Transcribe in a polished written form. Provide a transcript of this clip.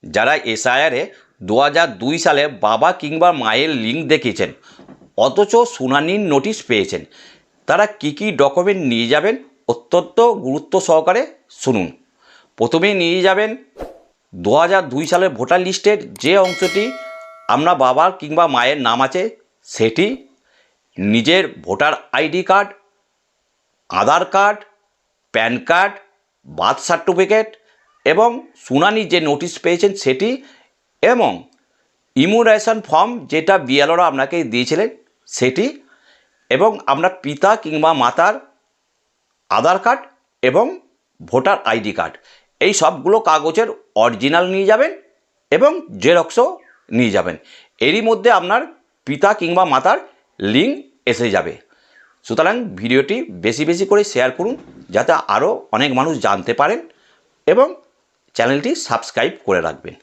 যারা এসআইআরে 2002 সালে বাবা কিংবা মায়ের লিঙ্ক দেখিয়েছেন অথচ শুনানির নোটিশ পেয়েছেন, তারা কি কি ডকুমেন্ট নিয়ে যাবেন অত্যন্ত গুরুত্ব সহকারে শুনুন। প্রথমেই নিয়ে যাবেন 2002 সালের ভোটার লিস্টের যে অংশটি আপনার বাবার কিংবা মায়ের নাম আছে সেটি, নিজের voter ID card, Aadhaar card, PAN card, birth certificate এবং শুনানি যে নোটিশ পেয়েছেন সেটি, এবং ইমিউনাইজেশন ফর্ম যেটা বিএলওরা আপনাকে দিয়েছিলেন সেটি, এবং আপনার পিতা কিংবা মাতার আধার কার্ড এবং ভোটার আইডি কার্ড, এই সবগুলো কাগজের অরিজিনাল নিয়ে যাবেন এবং জেরক্সও নিয়ে যাবেন। এরই মধ্যে আপনার পিতা কিংবা মাতার লিঙ্ক এসে যাবে। সুতরাং ভিডিওটি বেশি বেশি করে শেয়ার করুন যাতে আরও অনেক মানুষ জানতে পারেন এবং চ্যানেলটি সাবস্ক্রাইব করে রাখবেন।